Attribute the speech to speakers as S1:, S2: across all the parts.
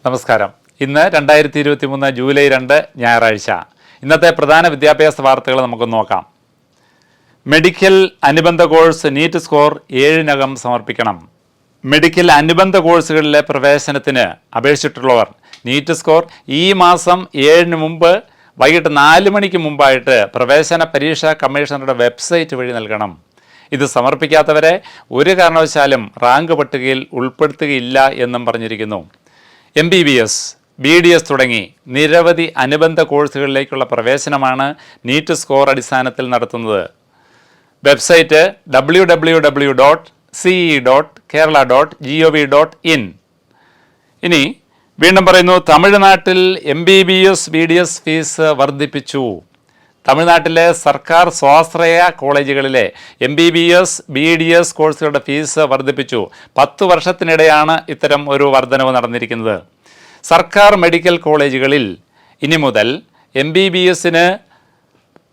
S1: നമസ്കാരം. ഇന്ന് 2023 ജൂലൈ 2 ഞായറാഴ്ച. ഇന്നത്തെ പ്രധാന വിദ്യാഭ്യാസ വാർത്തകൾ നമുക്ക് നോക്കാം. മെഡിക്കൽ അനുബന്ധ കോഴ്സ് നീറ്റ് സ്കോർ 7-നകം സമർപ്പിക്കണം. മെഡിക്കൽ അനുബന്ധ കോഴ്സുകളിലെ പ്രവേശനത്തിന് അപേക്ഷിച്ചിട്ടുള്ളവർ നീറ്റ് സ്കോർ ഈ മാസം 7-ന് മുമ്പ് വൈകിട്ട് 4 മണിക്ക് മുമ്പായിട്ട് പ്രവേശന പരീക്ഷാ കമ്മീഷണറുടെ വെബ്സൈറ്റ് വഴി നൽകണം. ഇത് സമർപ്പിക്കാത്തവരെ ഒരു കാരണവശാലും റാങ്ക് പട്ടികയിൽ ഉൾപ്പെടുത്തുകയില്ല എന്നും പറഞ്ഞിരിക്കുന്നു. MBBS, BDS തുടങ്ങി നിരവധി അനുബന്ധ കോഴ്സുകളിലേക്കുള്ള പ്രവേശനമാണ് നീറ്റ് സ്കോർ അടിസ്ഥാനത്തിൽ നടത്തുന്നത്. Website www.ce.kerala.gov.in. ഇനി വീണ്ടും പറയുന്നു, തമിഴ്നാട്ടിൽ MBBS, BDS ഫീസ് വർദ്ധിപ്പിച്ചു. തമിഴ്നാട്ടിലെ സർക്കാർ സ്വാശ്രയ കോളേജുകളിലെ MBBS, BDS കോഴ്സുകളുടെ ഫീസ് വർദ്ധിപ്പിച്ചു. 10 വർഷത്തിനിടെയാണ് ഇത്തരം ഒരു വർധനവ് നടന്നിരിക്കുന്നത്. സർക്കാർ മെഡിക്കൽ കോളേജുകളിൽ ഇനി മുതൽ MBBSന്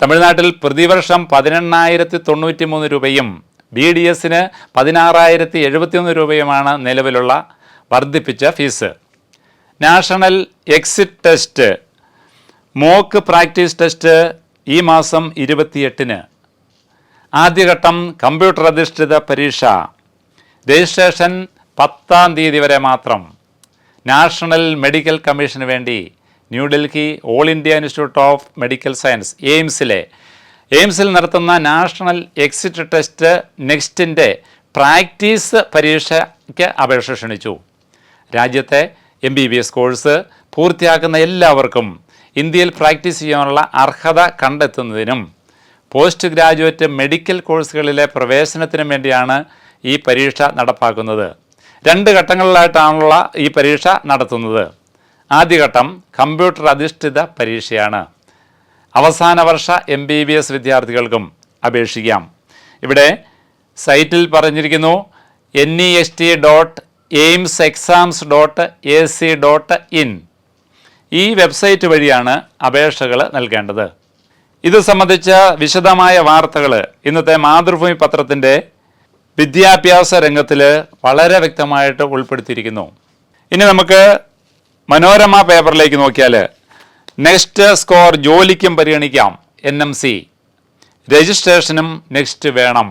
S1: തമിഴ്നാട്ടിൽ പ്രതിവർഷം 18,093 രൂപയും BDSന് 16,071 രൂപയുമാണ് നിലവിലുള്ള വർദ്ധിപ്പിച്ച fees. National exit test, mock practice test ഈ മാസം 28-ന്. ആദ്യഘട്ടം കമ്പ്യൂട്ടർ അധിഷ്ഠിത പരീക്ഷ. രജിസ്ട്രേഷൻ 10-ാം തീയതി വരെ മാത്രം. നാഷണൽ മെഡിക്കൽ കമ്മീഷന് വേണ്ടി New Delhi all India institute of medical science എയിംസിൽ നടത്തുന്ന നാഷണൽ എക്സിറ്റ് ടെസ്റ്റ് നെക്സ്റ്റിൻ്റെ പ്രാക്ടീസ് പരീക്ഷയ്ക്ക് അപേക്ഷ ക്ഷണിച്ചു. രാജ്യത്തെ MBBS കോഴ്സ് പൂർത്തിയാക്കുന്ന എല്ലാവർക്കും ഇന്ത്യയിൽ പ്രാക്ടീസ് ചെയ്യാനുള്ള അർഹത കണ്ടെത്തുന്നതിനും പോസ്റ്റ് ഗ്രാജുവേറ്റ് മെഡിക്കൽ കോഴ്സുകളിലെ പ്രവേശനത്തിനും വേണ്ടിയാണ് ഈ പരീക്ഷ നടപ്പാക്കുന്നത്. 2 ഘട്ടങ്ങളിലായിട്ടാണുള്ള ഈ പരീക്ഷ നടത്തുന്നത്. ആദ്യഘട്ടം കമ്പ്യൂട്ടർ അധിഷ്ഠിത പരീക്ഷയാണ്. അവസാന വർഷ MBBS വിദ്യാർത്ഥികൾക്കും അപേക്ഷിക്കാം. ഇവിടെ സൈറ്റിൽ പറഞ്ഞിരിക്കുന്നു nest.aimsexams.ac.in. ഈ വെബ്സൈറ്റ് വഴിയാണ് അപേക്ഷകൾ നൽകേണ്ടത്. ഇത് സംബന്ധിച്ച വിശദമായ വാർത്തകൾ ഇന്നത്തെ മാതൃഭൂമി പത്രത്തിൻ്റെ വിദ്യാഭ്യാസ രംഗത്തിൽ വളരെ വ്യക്തമായിട്ട് ഉൾപ്പെടുത്തിയിരിക്കുന്നു. ഇനി നമുക്ക് മനോരമ പേപ്പറിലേക്ക് നോക്കിയാൽ, നെക്സ്റ്റ് സ്കോർ ജോലിക്കും പരിഗണിക്കാം, NMC രജിസ്ട്രേഷനും നെക്സ്റ്റ് വേണം.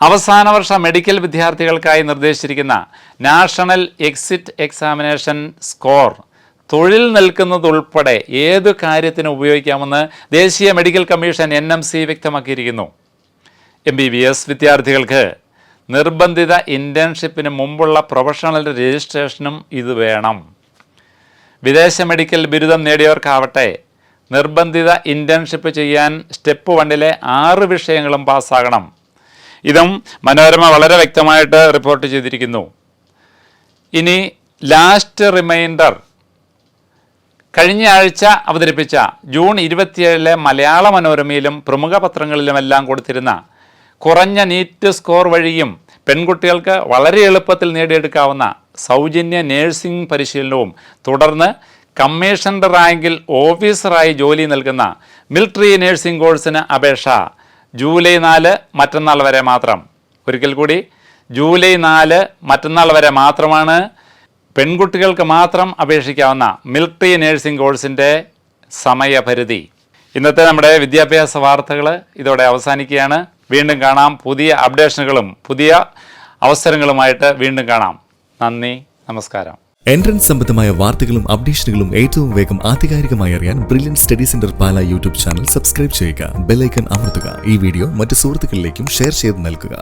S1: അവസാന വർഷ മെഡിക്കൽ വിദ്യാർത്ഥികൾക്കായി നിർദ്ദേശിച്ചിരിക്കുന്ന നാഷണൽ എക്സിറ്റ് എക്സാമിനേഷൻ സ്കോർ തൊഴിൽ നിൽക്കുന്നതുൾപ്പെടെ ഏതു കാര്യത്തിന് ഉപയോഗിക്കാമെന്ന് ദേശീയ മെഡിക്കൽ കമ്മീഷൻ NMC വ്യക്തമാക്കിയിരിക്കുന്നു. MBBS വിദ്യാർത്ഥികൾക്ക് നിർബന്ധിത ഇൻറ്റേൺഷിപ്പിന് മുമ്പുള്ള പ്രൊഫഷണൽ രജിസ്ട്രേഷനും ഇത് വേണം. വിദേശ മെഡിക്കൽ ബിരുദം നേടിയവർക്കാവട്ടെ നിർബന്ധിത ഇൻറ്റേൺഷിപ്പ് ചെയ്യാൻ സ്റ്റെപ്പ് 1-ലെ 6 വിഷയങ്ങളും പാസ്സാകണം. ഇതും മനോരമ വളരെ വ്യക്തമായിട്ട് റിപ്പോർട്ട് ചെയ്തിരിക്കുന്നു. ഇനി ലാസ്റ്റ് റിമൈൻഡർ കഴിഞ്ഞ ആഴ്ച അവതരിപ്പിച്ച ജൂൺ 27 മലയാള മനോരമയിലും പ്രമുഖ പത്രങ്ങളിലുമെല്ലാം കൊടുത്തിരുന്ന കുറഞ്ഞ നീറ്റ് സ്കോർ വഴിയും പെൺകുട്ടികൾക്ക് വളരെ എളുപ്പത്തിൽ നേടിയെടുക്കാവുന്ന സൗജന്യ നേഴ്സിംഗ് പരിശീലനവും തുടർന്ന് കമ്മീഷണർ റാങ്കിൽ ഓഫീസറായി ജോലി നൽകുന്ന മിലിറ്ററി നേഴ്സിംഗ് കോഴ്സിന് അപേക്ഷ ജൂലൈ 4 മറ്റന്നാൾ വരെ മാത്രം. ഒരിക്കൽ കൂടി, ജൂലൈ 4 മറ്റന്നാൾ വരെ മാത്രമാണ് പെൺകുട്ടികൾക്ക് മാത്രം അപേക്ഷിക്കാവുന്ന മിലിറ്ററി നേഴ്സിംഗ് കോഴ്സിൻ്റെ സമയപരിധി. ഇന്നത്തെ നമ്മുടെ വിദ്യാഭ്യാസ വാർത്തകൾ ഇതോടെ അവസാനിക്കുകയാണ്. വീണ്ടും കാണാം. പുതിയ അപ്ഡേഷനുകളും പുതിയ അവസരങ്ങളുമായിട്ട് വീണ്ടും കാണാം. നന്ദി, നമസ്കാരം.
S2: എൻട്രൻസ് സംബന്ധമായ വാർത്തകളും അപ്ഡേഷനുകളും ഏറ്റവും വേഗം ആധികാരികമായി അറിയാൻ ബ്രില്യൻറ്റ് സ്റ്റഡി സെന്റർ പാല യൂട്യൂബ് ചാനൽ സബ്സ്ക്രൈബ് ചെയ്യുക. ബെൽ ഐക്കൺ അമർത്തുക. ഈ വീഡിയോ മറ്റ് സുഹൃത്തുക്കളിലേക്കും ഷെയർ ചെയ്ത് നൽകുക.